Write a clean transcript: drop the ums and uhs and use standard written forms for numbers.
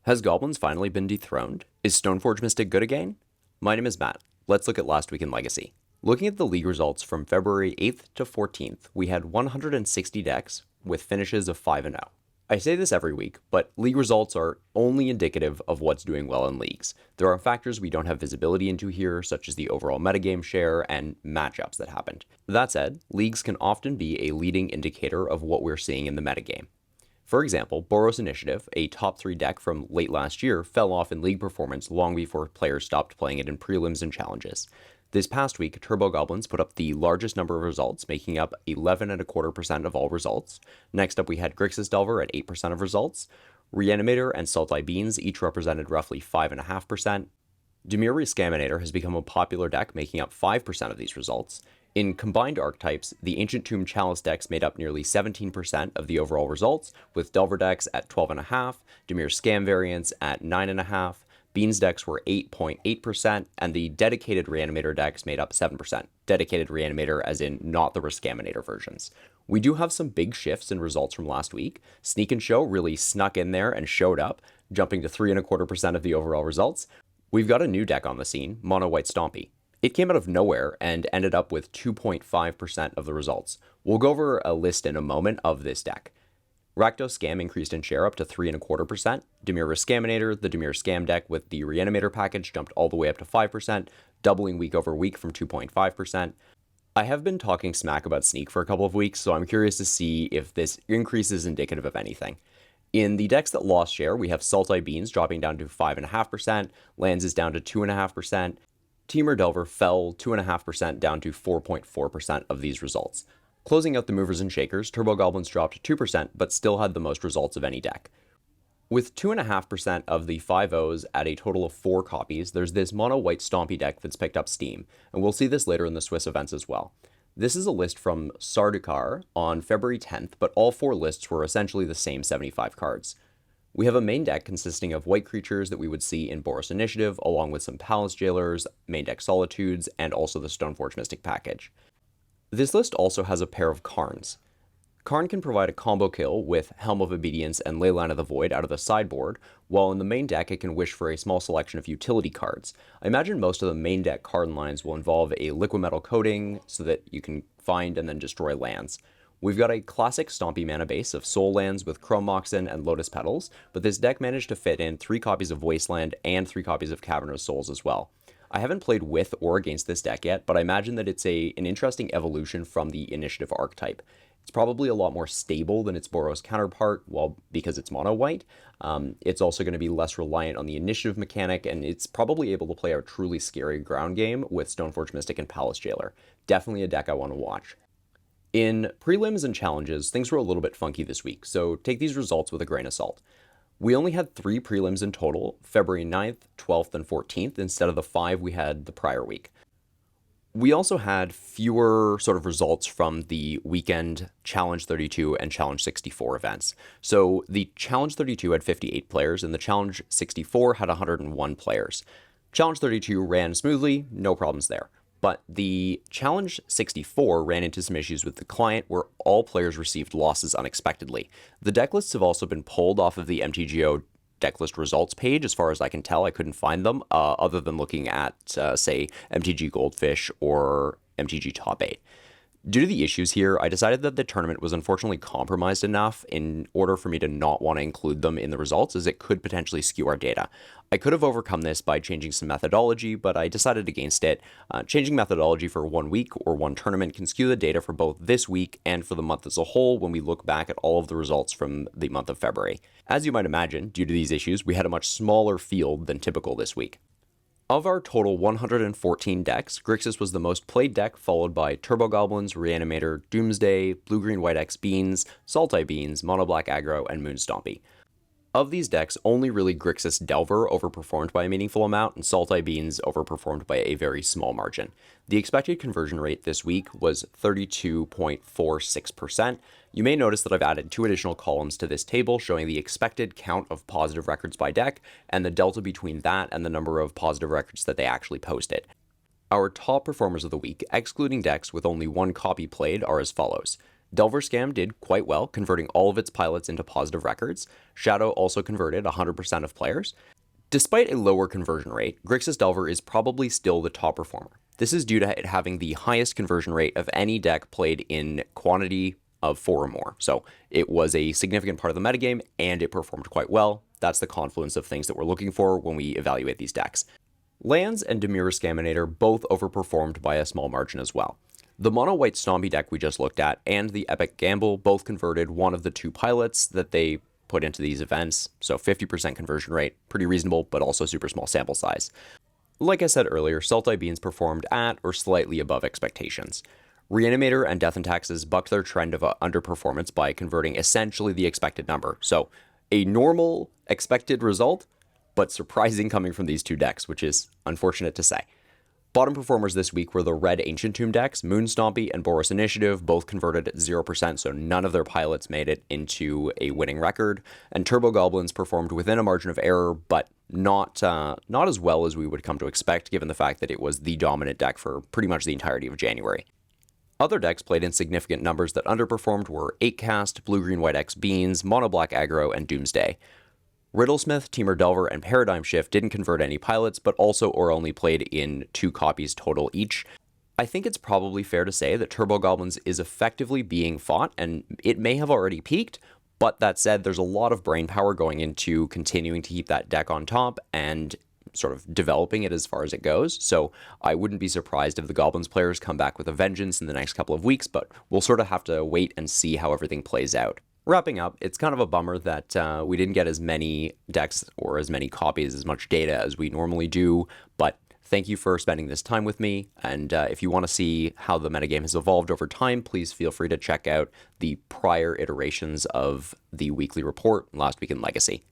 Has Goblins finally been dethroned? Is Stoneforge Mystic good again? My name is Matt. Let's look at last week in Legacy. Looking at the league results from February 8th to 14th, we had 160 decks with finishes of 5-0. I say this every week, but league results are only indicative of what's doing well in leagues. There are factors we don't have visibility into here, such as the overall metagame share and matchups that happened. That said, leagues can often be a leading indicator of what we're seeing in the metagame. For example, Boros Initiative, a top 3 deck from late last year, fell off in league performance long before players stopped playing it in prelims and challenges. This past week, Turbo Goblins put up the largest number of results, making up 11.25% of all results. Next up, we had Grixis Delver at 8% of results. Reanimator and Sultai Beans each represented roughly 5.5%. Dimir Rescaminator has become a popular deck, making up 5% of these results. In combined archetypes, the Ancient Tomb Chalice decks made up nearly 17% of the overall results, with Delver decks at 12.5%, Dimir Scam variants at 9.5%, Beans decks were 8.8%, and the dedicated Reanimator decks made up 7%. Dedicated Reanimator as in not the Rescaminator versions. We do have some big shifts in results from last week. Sneak and Show really snuck in there and showed up, jumping to 3.25% of the overall results. We've got a new deck on the scene, Mono White Stompy. It came out of nowhere and ended up with 2.5% of the results. We'll go over a list in a moment of this deck. Rakdos Scam increased in share up to 3.25%. Dimir Rescaminator, the Dimir Scam deck with the Reanimator package, jumped all the way up to 5%, doubling week over week from 2.5%. I have been talking smack about Sneak for a couple of weeks, so I'm curious to see if this increase is indicative of anything. In the decks that lost share, we have Sultai Beans dropping down to 5.5%, Lands is down to 2.5%, Temur Delver fell 2.5% down to 4.4% of these results. Closing out the movers and shakers, Turbo Goblins dropped 2%, but still had the most results of any deck. With 2.5% of the 5-0s at a total of 4 copies, there's this Mono White Stompy deck that's picked up steam, and we'll see this later in the Swiss events as well. This is a list from Sardukar on February 10th, but all 4 lists were essentially the same 75 cards. We have a main deck consisting of white creatures that we would see in Boros Initiative, along with some Palace Jailers, main deck Solitudes, and also the Stoneforge Mystic package. This list also has a pair of Karns. Karn can provide a combo kill with Helm of Obedience and Leyline of the Void out of the sideboard, while in the main deck it can wish for a small selection of utility cards. I imagine most of the main deck card lines will involve a liquid metal coating so that you can find and then destroy lands. We've got a classic Stompy mana base of Soul Lands with Chrome Moxen and Lotus Petals, but this deck managed to fit in 3 copies of Wasteland and 3 copies of Cavernous Souls as well. I haven't played with or against this deck yet, but I imagine that it's an interesting evolution from the Initiative archetype. It's probably a lot more stable than its Boros counterpart, well, because it's mono-white. It's also going to be less reliant on the Initiative mechanic, and it's probably able to play a truly scary ground game with Stoneforge Mystic and Palace Jailer. Definitely a deck I want to watch. In prelims and challenges, things were a little bit funky this week, so take these results with a grain of salt. We only had 3 prelims in total, February 9th, 12th, and 14th, instead of the 5 we had the prior week. We also had fewer sort of results from the weekend Challenge 32 and Challenge 64 events. So the Challenge 32 had 58 players, and the Challenge 64 had 101 players. Challenge 32 ran smoothly, no problems there. But the Challenge 64 ran into some issues with the client where all players received losses unexpectedly. The decklists have also been pulled off of the MTGO decklist results page. As far as I can tell, I couldn't find them other than looking at, say, MTG Goldfish or MTG Top 8. Due to the issues here, I decided that the tournament was unfortunately compromised enough in order for me to not want to include them in the results, as it could potentially skew our data. I could have overcome this by changing some methodology, but I decided against it. Changing methodology for 1 week or 1 tournament can skew the data for both this week and for the month as a whole when we look back at all of the results from the month of February. As you might imagine, due to these issues, we had a much smaller field than typical this week. Of our total 114 decks, Grixis was the most played deck, followed by Turbo Goblins, Reanimator, Doomsday, Blue-Green-White X Beans, Sultai Beans, Mono Black Aggro, and Moon Stompy. Of these decks, only really Grixis Delver overperformed by a meaningful amount, and Sultai Beans overperformed by a very small margin. The expected conversion rate this week was 32.46%. You may notice that I've added 2 additional columns to this table showing the expected count of positive records by deck, and the delta between that and the number of positive records that they actually posted. Our top performers of the week, excluding decks with only 1 copy played, are as follows. Delver Scam did quite well, converting all of its pilots into positive records. Shadow also converted 100% of players. Despite a lower conversion rate, Grixis Delver is probably still the top performer. This is due to it having the highest conversion rate of any deck played in quantity of 4 or more. So it was a significant part of the metagame, and it performed quite well. That's the confluence of things that we're looking for when we evaluate these decks. Lands and Dimir Scaminator both overperformed by a small margin as well. The mono-white Stompy deck we just looked at and the Epic Gamble both converted one of the 2 pilots that they put into these events, so 50% conversion rate, pretty reasonable, but also super small sample size. Like I said earlier, Sultai Beans performed at or slightly above expectations. Reanimator and Death and Taxes bucked their trend of underperformance by converting essentially the expected number, so a normal expected result, but surprising coming from these 2 decks, which is unfortunate to say. Bottom performers this week were the red Ancient Tomb decks. Moon Stompy and Boros Initiative both converted at 0%, so none of their pilots made it into a winning record. And Turbo Goblins performed within a margin of error, but not as well as we would come to expect, given the fact that it was the dominant deck for pretty much the entirety of January. Other decks played in significant numbers that underperformed were 8-Cast, Blue-Green-White X Beans, Mono Black Aggro, and Doomsday. Riddlesmith, Temur Delver, and Paradigm Shift didn't convert any pilots, but also or only played in 2 copies total each. I think it's probably fair to say that Turbo Goblins is effectively being fought, and it may have already peaked, but that said, there's a lot of brain power going into continuing to keep that deck on top and sort of developing it as far as it goes, so I wouldn't be surprised if the Goblins players come back with a vengeance in the next couple of weeks, but we'll sort of have to wait and see how everything plays out. Wrapping up, it's kind of a bummer that we didn't get as many decks or as many copies, as much data as we normally do, but thank you for spending this time with me, and if you want to see how the metagame has evolved over time, please feel free to check out the prior iterations of the weekly report, Last Week in Legacy.